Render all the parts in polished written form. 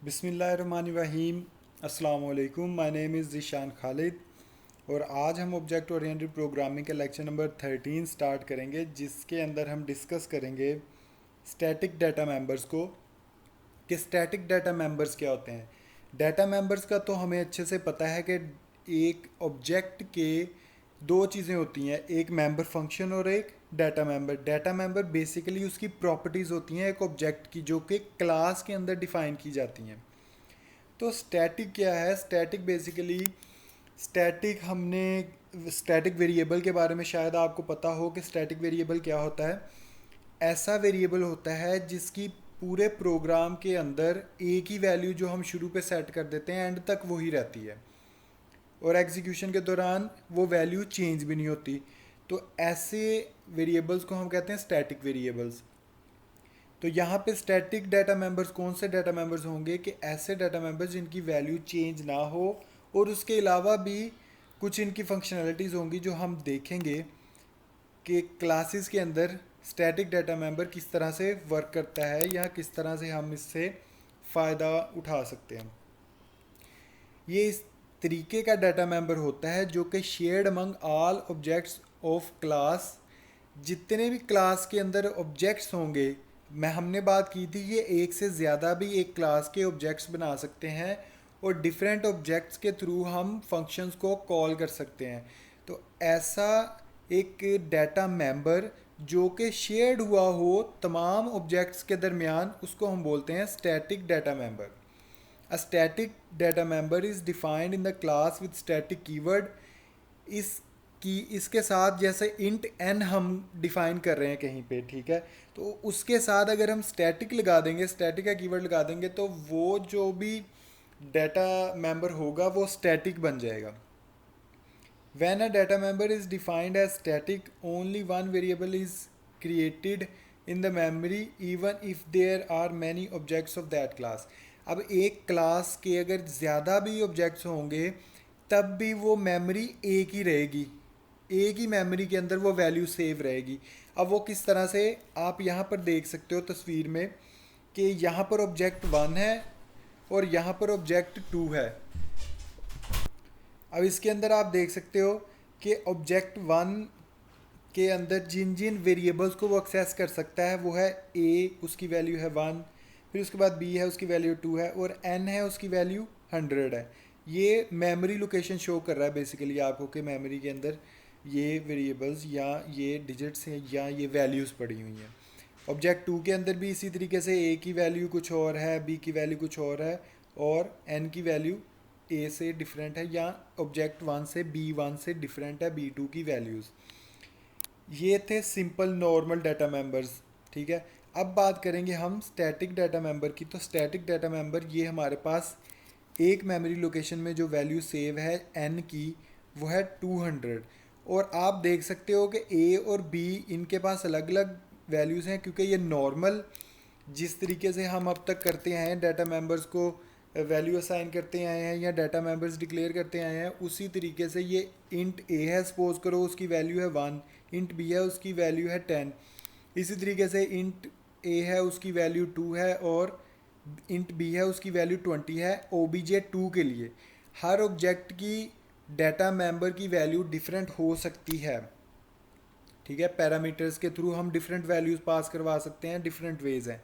बिस्मिल्लाहिर्रहमानिर्रहीम। अस्सलाम वालेकुम। My name is Zeeshan Khalid और आज हम ऑब्जेक्ट ओरिएंटेड प्रोग्रामिंग के लेक्चर नंबर 13 स्टार्ट करेंगे, जिसके अंदर हम डिस्कस करेंगे स्टैटिक डाटा मेंबर्स को कि स्टैटिक डाटा मेंबर्स क्या होते हैं। डाटा मेंबर्स का तो हमें अच्छे से पता है कि एक ऑब्जेक्ट के दो चीज़ें होती हैं, एक मेंबर फंक्शन और एक data member. Data member basically उसकी प्रॉपर्टीज़ होती हैं एक ऑब्जेक्ट की, जो कि क्लास के अंदर डिफ़ाइन की जाती हैं। तो स्टैटिक क्या है? स्टैटिक बेसिकली स्टैटिक हमने स्टैटिक वेरिएबल के बारे में शायद आपको पता हो कि स्टैटिक वेरिएबल क्या होता है। ऐसा वेरिएबल होता है जिसकी पूरे प्रोग्राम के अंदर एक ही वैल्यू जो हम शुरू पे सेट कर देते हैं एंड तक वही रहती है और एग्जीक्यूशन के दौरान वो वैल्यू चेंज भी नहीं होती। तो ऐसे वेरिएबल्स को हम कहते हैं स्टैटिक वेरिएबल्स। तो यहाँ पे स्टैटिक डाटा मेंबर्स कौन से डाटा मेंबर्स होंगे कि ऐसे डाटा मेंबर्स जिनकी वैल्यू चेंज ना हो और उसके अलावा भी कुछ इनकी फंक्शनैलिटीज़ होंगी जो हम देखेंगे कि क्लासेस के अंदर स्टैटिक डाटा मेंबर किस तरह से वर्क करता है या किस तरह से हम इससे फ़ायदा उठा सकते हैं। ये इस तरीके का डाटा मेंबर होता है जो कि shared among all objects of class. जितने भी क्लास के अंदर ऑब्जेक्ट्स होंगे, मैं हमने बात की थी ये एक से ज़्यादा भी एक क्लास के ऑब्जेक्ट्स बना सकते हैं और डिफरेंट ऑब्जेक्ट्स के थ्रू हम फंक्शंस को कॉल कर सकते हैं। तो ऐसा एक डाटा मेंबर जो कि शेयर्ड हुआ हो तमाम ऑब्जेक्ट्स के दरमियान, उसको हम बोलते हैं static data member. A static data member is defined in the class with static keyword। इसके साथ जैसे int n हम डिफाइन कर रहे हैं कहीं पे, ठीक है, तो उसके साथ अगर हम स्टैटिक लगा देंगे, स्टैटिक का कीवर्ड लगा देंगे, तो वो जो भी डाटा मेंबर होगा वो स्टैटिक बन जाएगा। When a data member is defined as static, only one variable is created in the memory even if there are many objects of that class। अब एक क्लास के अगर ज़्यादा भी ऑब्जेक्ट्स होंगे तब भी वो मेमोरी एक ही रहेगी, एक ही मेमोरी के अंदर वो वैल्यू सेव रहेगी। अब वो किस तरह से, आप यहाँ पर देख सकते हो तस्वीर में कि यहाँ पर ऑब्जेक्ट 1 है और यहाँ पर ऑब्जेक्ट 2 है। अब इसके अंदर आप देख सकते हो कि ऑब्जेक्ट 1 के अंदर जिन जिन वेरिएबल्स को वो एक्सेस कर सकता है वो है ए, उसकी वैल्यू है 1, फिर उसके बाद बी है, उसकी वैल्यू 2 है, और एन है, उसकी वैल्यू 100 है। ये मेमोरी लोकेशन शो कर रहा है बेसिकली आपको कि मेमोरी के अंदर ये वेरिएबल्स या ये डिजिट्स हैं या ये वैल्यूज़ पड़ी हुई हैं। ऑब्जेक्ट 2 के अंदर भी इसी तरीके से ए की वैल्यू कुछ और है, बी की वैल्यू कुछ और है और एन की वैल्यू ए से डिफरेंट है या ऑब्जेक्ट 1 से B1 से डिफरेंट है B2 की वैल्यूज़। ये थे सिंपल नॉर्मल डाटा मेंबर्स, ठीक है। अब बात करेंगे हम स्टैटिक डाटा मेंबर की। तो स्टैटिक डाटा मेंबर ये हमारे पास एक मेमोरी लोकेशन में जो वैल्यू सेव है एन की वो है 200, और आप देख सकते हो कि ए और बी इनके पास अलग अलग वैल्यूज़ हैं क्योंकि ये नॉर्मल जिस तरीके से हम अब तक करते आए हैं, डाटा मेंबर्स को वैल्यू असाइन करते आए हैं या डाटा मेंबर्स डिक्लेयर करते आए हैं, उसी तरीके से ये इंट ए है, सपोज करो उसकी वैल्यू है 1, इंट बी है उसकी वैल्यू है 10, इसी तरीके से इंट ए है उसकी वैल्यू 2 है और इंट बी है उसकी वैल्यू 20 है। OBJ2 के लिए हर ऑब्जेक्ट की डाटा मेंबर की वैल्यू डिफरेंट हो सकती है, ठीक है। पैरामीटर्स के थ्रू हम डिफरेंट वैल्यूज़ पास करवा सकते हैं, डिफरेंट वेज हैं।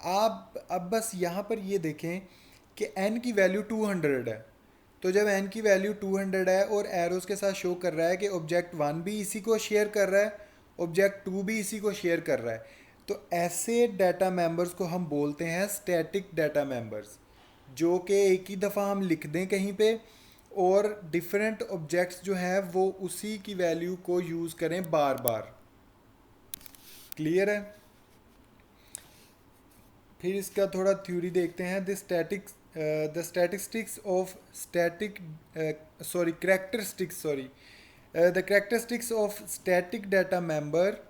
आप अब बस यहाँ पर ये देखें कि n की वैल्यू 200 है, तो जब n की वैल्यू 200 है और एरोस के साथ शो कर रहा है कि ऑब्जेक्ट 1 भी इसी को शेयर कर रहा है, ऑब्जेक्ट 2 भी इसी को शेयर कर रहा है, तो ऐसे डाटा मेंबर्स को हम बोलते हैं स्टैटिक डाटा मेंबर्स, जो कि एक ही दफ़ा हम लिख दें कहीं पे और डिफरेंट ऑब्जेक्ट्स जो हैं वो उसी की वैल्यू को यूज़ करें बार बार। क्लियर है? फिर इसका थोड़ा थ्योरी देखते हैं। The statistics of static sorry characteristics sorry the characteristics of static data member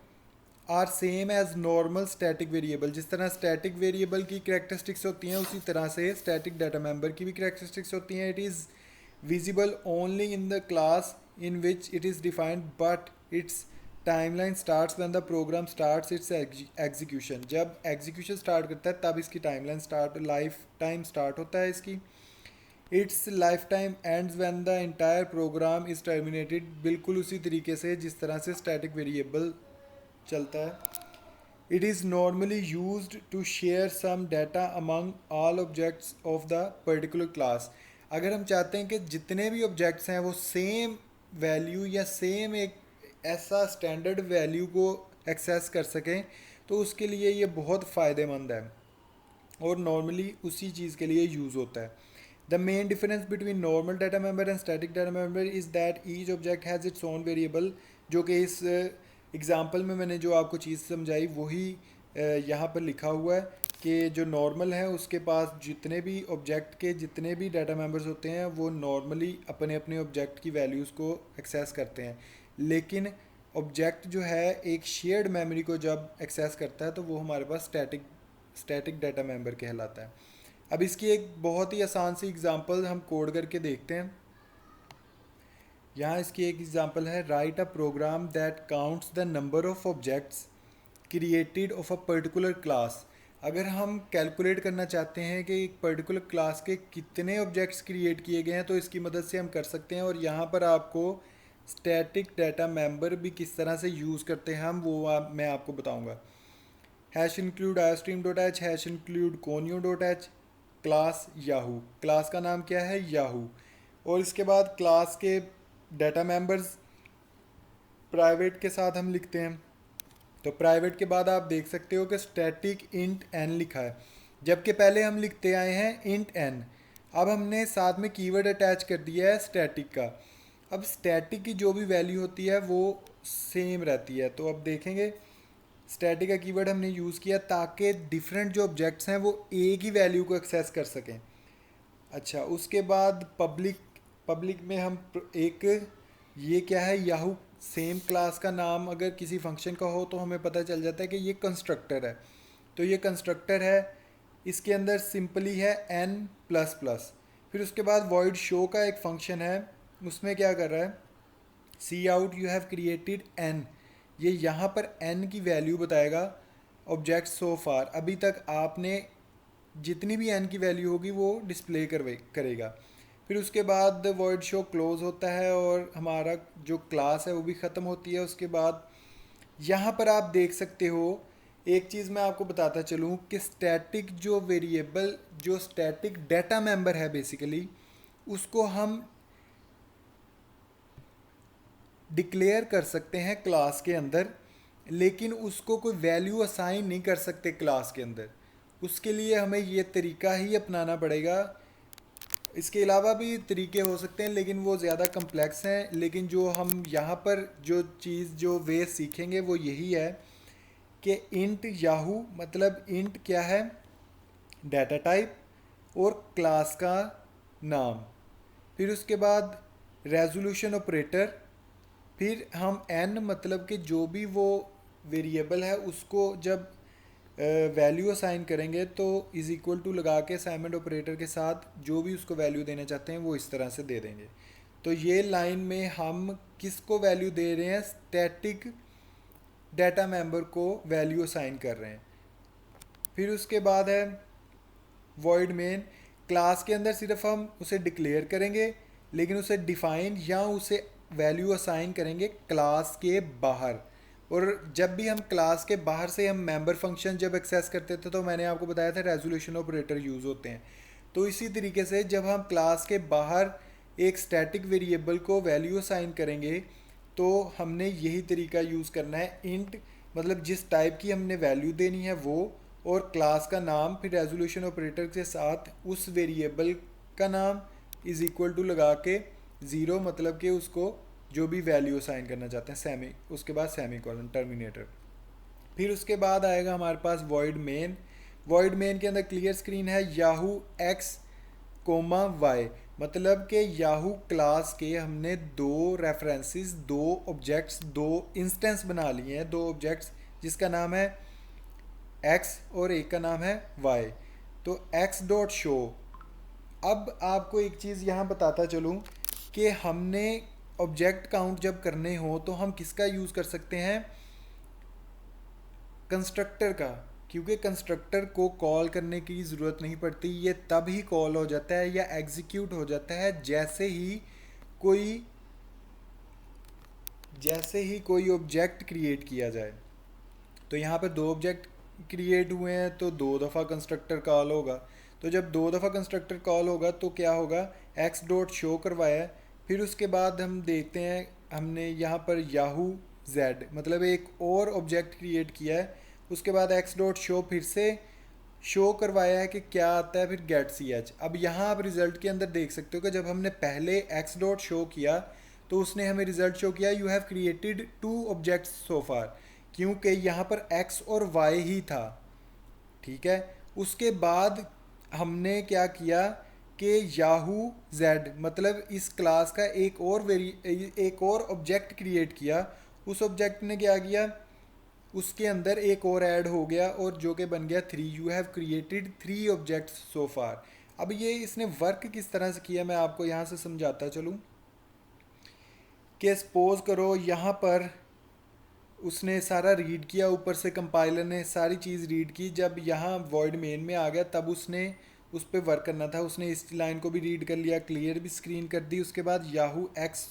are same as normal static variable. जिस तरह स्टैटिक वेरिएबल की करेक्टरिस्टिक्स होती हैं उसी तरह से स्टैटिक डाटा मेंबर की भी करेक्टरिस्टिक्स होती हैं। It is visible only in the class in which it is defined but its timeline starts when the program starts its execution, जब एग्जीक्यूशन स्टार्ट करता है तब इसकी timeline start, life time start होता है इसकी। Its life time ends when the entire program is terminated, बिल्कुल उसी तरीके से जिस तरह से स्टैटिक वेरिएबल चलता है। It is normally used to share some data among all objects of the particular class. अगर हम चाहते हैं कि जितने भी ऑब्जेक्ट्स हैं वो सेम वैल्यू या सेम एक ऐसा स्टैंडर्ड वैल्यू को एक्सेस कर सकें, तो उसके लिए ये बहुत फ़ायदेमंद है और नॉर्मली उसी चीज़ के लिए यूज़ होता है। The main difference between normal data member and static data member is that each object has its own variable, जो कि इस एग्जांपल में मैंने जो आपको चीज़ समझाई वही यहाँ पर लिखा हुआ है कि जो नॉर्मल है उसके पास जितने भी ऑब्जेक्ट के जितने भी डाटा मेंबर्स होते हैं वो नॉर्मली अपने अपने ऑब्जेक्ट की वैल्यूज़ को एक्सेस करते हैं, लेकिन ऑब्जेक्ट जो है एक शेयर्ड मेमोरी को जब एक्सेस करता है तो वो हमारे पास स्टैटिक डाटा मेंबर कहलाता है। अब इसकी एक बहुत ही आसान सी एग्जांपल हम कोड करके देखते हैं। यहाँ इसकी एक एग्जांपल है, write a program that counts the number of objects created of a particular class. अगर हम कैलकुलेट करना चाहते हैं कि एक पर्टिकुलर क्लास के कितने ऑब्जेक्ट्स क्रिएट किए गए हैं तो इसकी मदद से हम कर सकते हैं। और यहाँ पर आपको स्टैटिक डाटा मेंबर भी किस तरह से यूज़ करते हैं हम वो मैं आपको बताऊँगा। Hash include iostream dot h, hash include conio dot h, class Yahoo, class का नाम क्या है याहू। और इसके बाद क्लास के डाटा मेंबर्स प्राइवेट के साथ हम लिखते हैं, तो प्राइवेट के बाद आप देख सकते हो कि स्टैटिक इंट एन लिखा है, जबकि पहले हम लिखते आए हैं इंट एन। अब हमने साथ में कीवर्ड अटैच कर दिया है स्टैटिक का। अब स्टैटिक की जो भी वैल्यू होती है वो सेम रहती है, तो अब देखेंगे स्टैटिक का कीवर्ड हमने यूज़ किया ताकि डिफरेंट जो ऑब्जेक्ट्स हैं वो एक ही वैल्यू को एक्सेस कर सकें। अच्छा, उसके बाद पब्लिक में हम एक ये क्या है याहू, सेम क्लास का नाम अगर किसी फंक्शन का हो तो हमें पता चल जाता है कि ये कंस्ट्रक्टर है, तो ये कंस्ट्रक्टर है, इसके अंदर सिंपली है n प्लस प्लस। फिर उसके बाद वॉइड शो का एक फंक्शन है, उसमें क्या कर रहा है, cout you have created n, ये यहाँ पर n की वैल्यू बताएगा ऑब्जेक्ट सो फार, अभी तक आपने जितनी भी n की वैल्यू होगी वो डिस्प्ले करेगा। फिर उसके बाद वॉइड शो क्लोज होता है और हमारा जो क्लास है वो भी ख़त्म होती है। उसके बाद यहाँ पर आप देख सकते हो एक चीज़ मैं आपको बताता चलूँ कि स्टैटिक जो वेरिएबल जो स्टैटिक डाटा मेंबर है बेसिकली उसको हम डिक्लेयर कर सकते हैं क्लास के अंदर, लेकिन उसको कोई वैल्यू असाइन नहीं कर सकते क्लास के अंदर। उसके लिए हमें ये तरीका ही अपनाना पड़ेगा। इसके अलावा भी तरीके हो सकते हैं लेकिन वो ज़्यादा कम्प्लेक्स हैं, लेकिन जो हम यहाँ पर जो चीज़ जो वे सीखेंगे वो यही है कि इंट याहू मतलब इंट क्या है, डाटा टाइप और क्लास का नाम, फिर उसके बाद रेजोल्यूशन ऑपरेटर, फिर हम n मतलब कि जो भी वो वेरिएबल है उसको जब वैल्यू असाइन करेंगे तो इज़ इक्वल टू लगा के असाइनमेंट ऑपरेटर के साथ जो भी उसको वैल्यू देना चाहते हैं वो इस तरह से दे देंगे। तो ये लाइन में हम किसको वैल्यू दे रहे हैं, स्टैटिक डाटा मेंबर को वैल्यू असाइन कर रहे हैं। फिर उसके बाद है वॉइड मेन, क्लास के अंदर सिर्फ हम उसे डिक्लेयर करेंगे लेकिन उसे डिफाइन या उसे वैल्यू असाइन करेंगे क्लास के बाहर। और जब भी हम क्लास के बाहर से हम मेंबर फंक्शन जब एक्सेस करते थे तो मैंने आपको बताया था रेजोल्यूशन ऑपरेटर यूज़ होते हैं। तो इसी तरीके से जब हम क्लास के बाहर एक स्टैटिक वेरिएबल को वैल्यू असाइन करेंगे तो हमने यही तरीका यूज़ करना है, इंट मतलब जिस टाइप की हमने वैल्यू देनी है वो, और क्लास का नाम, फिर रेजोल्यूशन ऑपरेटर के साथ उस वेरिएबल का नाम इज़ इक्वल टू लगा के ज़ीरो मतलब कि उसको जो भी वैल्यू असाइन करना चाहते हैं सेमी, उसके बाद सेमी कॉलन टर्मिनेटर। फिर उसके बाद आएगा हमारे पास वॉइड मेन। वॉइड मेन के अंदर क्लियर स्क्रीन है याहू एक्स कोमा वाई, मतलब कि याहू क्लास के हमने दो रेफरेंसेस, दो ऑब्जेक्ट्स, दो इंस्टेंस बना लिए हैं, दो ऑब्जेक्ट्स जिसका नाम है एक्स और एक का नाम है वाई। तो एक्स डॉट शो, अब आपको एक चीज़ यहाँ बताता चलूँ कि हमने ऑब्जेक्ट काउंट जब करने हो तो हम किसका यूज़ कर सकते हैं, कंस्ट्रक्टर का, क्योंकि कंस्ट्रक्टर को कॉल करने की ज़रूरत नहीं पड़ती, ये तब ही कॉल हो जाता है या एग्जीक्यूट हो जाता है कोई जैसे ही कोई ऑब्जेक्ट क्रिएट किया जाए। तो यहाँ पर दो ऑब्जेक्ट क्रिएट हुए हैं तो दो दफ़ा कंस्ट्रक्टर कॉल होगा। तो जब दो दफ़ा कंस्ट्रक्टर कॉल होगा तो क्या होगा, एक्स डॉट शो करवाया, फिर उसके बाद हम देखते हैं हमने यहाँ पर याहू जेड मतलब एक और ऑब्जेक्ट क्रिएट किया है, उसके बाद एक्स डॉट शो फिर से शो करवाया है कि क्या आता है, फिर गेट सी एच। अब यहाँ आप रिजल्ट के अंदर देख सकते हो कि जब हमने पहले एक्स डॉट शो किया तो उसने हमें रिजल्ट शो किया you have created 2 objects so far, क्योंकि यहाँ पर एक्स और वाई ही था। ठीक है, उसके बाद हमने क्या किया कि याहू जेड मतलब इस क्लास का एक और ऑब्जेक्ट क्रिएट किया। उस ऑब्जेक्ट ने क्या किया, उसके अंदर एक और ऐड हो गया और जो कि बन गया 3। You have created 3 objects so far. अब ये इसने वर्क किस तरह से किया मैं आपको यहाँ से समझाता चलूँ कि सपोज करो यहाँ पर उसने सारा रीड किया, ऊपर से कंपाइलर ने सारी चीज़ रीड की, जब यहाँ वॉइड मेन में आ गया तब उसने उस पर वर्क करना था। उसने इस लाइन को भी रीड कर लिया, क्लियर भी स्क्रीन कर दी, उसके बाद याहू एक्स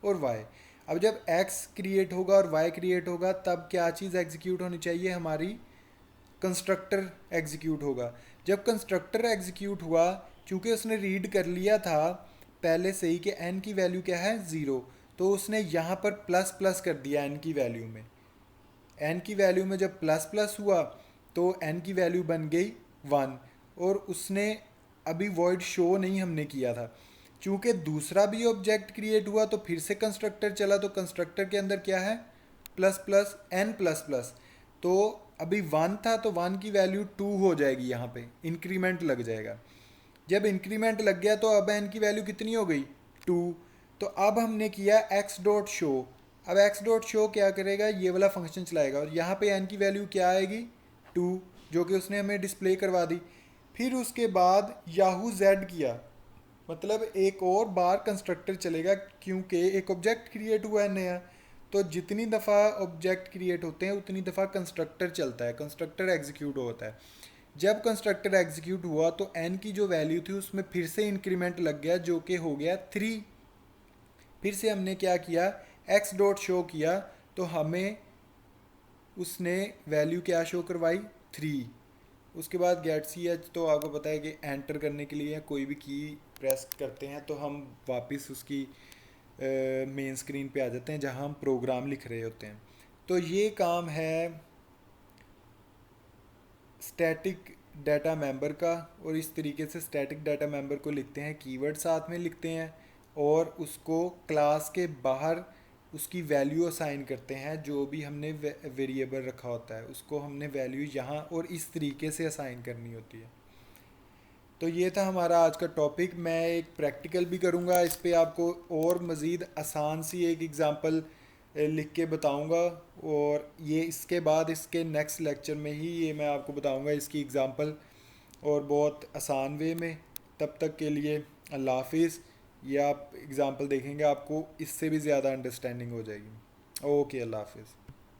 और वाई। अब जब एक्स क्रिएट होगा और वाई क्रिएट होगा तब क्या चीज़ एग्जीक्यूट होनी चाहिए, हमारी कंस्ट्रक्टर एग्जीक्यूट होगा। जब कंस्ट्रक्टर एग्जीक्यूट हुआ, चूँकि उसने रीड कर लिया था पहले से ही कि एन की वैल्यू क्या है 0, तो उसने यहाँ पर प्लस प्लस कर दिया एन की वैल्यू में। एन की वैल्यू में जब प्लस प्लस हुआ तो एन की वैल्यू बन गई 1, और उसने अभी वॉइड शो नहीं हमने किया था। चूँकि दूसरा भी ऑब्जेक्ट क्रिएट हुआ तो फिर से कंस्ट्रक्टर चला, तो कंस्ट्रक्टर के अंदर क्या है plus plus N plus plus, तो अभी 1 था तो 1 की वैल्यू 2 हो जाएगी, यहाँ पे इंक्रीमेंट लग जाएगा। जब इंक्रीमेंट लग गया तो अब एन की वैल्यू कितनी हो गई 2। तो अब हमने किया एक्स डॉट शो। अब एक्स डॉट शो क्या करेगा, ये वाला फंक्शन चलाएगा और यहाँ पे एन की वैल्यू क्या आएगी 2, जो कि उसने हमें डिस्प्ले करवा दी। फिर उसके बाद याहू जेड किया, मतलब एक और बार कंस्ट्रक्टर चलेगा क्योंकि एक ऑब्जेक्ट क्रिएट हुआ है नया। तो जितनी दफ़ा ऑब्जेक्ट क्रिएट होते हैं उतनी दफ़ा कंस्ट्रक्टर चलता है, कंस्ट्रक्टर एग्जीक्यूट होता है। जब कंस्ट्रक्टर एग्जीक्यूट हुआ तो एन की जो वैल्यू थी उसमें फिर से इंक्रीमेंट लग गया जो कि हो गया 3। फिर से हमने क्या किया, एक्स डॉट शो किया तो हमें उसने वैल्यू क्या शो करवाई 3। उसके बाद गेट सी एच तो आपको पता है कि एंटर करने के लिए कोई भी की प्रेस करते हैं तो हम वापस उसकी मेन स्क्रीन पे आ जाते हैं जहां हम प्रोग्राम लिख रहे होते हैं। तो ये काम है स्टैटिक डाटा मेंबर का, और इस तरीके से स्टैटिक डाटा मेंबर को लिखते हैं, कीवर्ड साथ में लिखते हैं और उसको क्लास के बाहर उसकी वैल्यू असाइन करते हैं। जो भी हमने वेरिएबल रखा होता है उसको हमने वैल्यू यहाँ और इस तरीके से असाइन करनी होती है। तो ये था हमारा आज का टॉपिक। मैं एक प्रैक्टिकल भी करूँगा इस पे, आपको और मज़ीद आसान सी एक एग्ज़ाम्पल लिख के बताऊँगा, और ये इसके बाद इसके नेक्स्ट लेक्चर में ही ये मैं आपको बताऊँगा इसकी एग्ज़ाम्पल, और बहुत आसान वे में। तब तक के लिए अल्लाह हाफिज़। ये आप एग्ज़ाम्पल देखेंगे आपको इससे भी ज़्यादा अंडरस्टैंडिंग हो जाएगी। ओके, अल्लाह हाफिज़।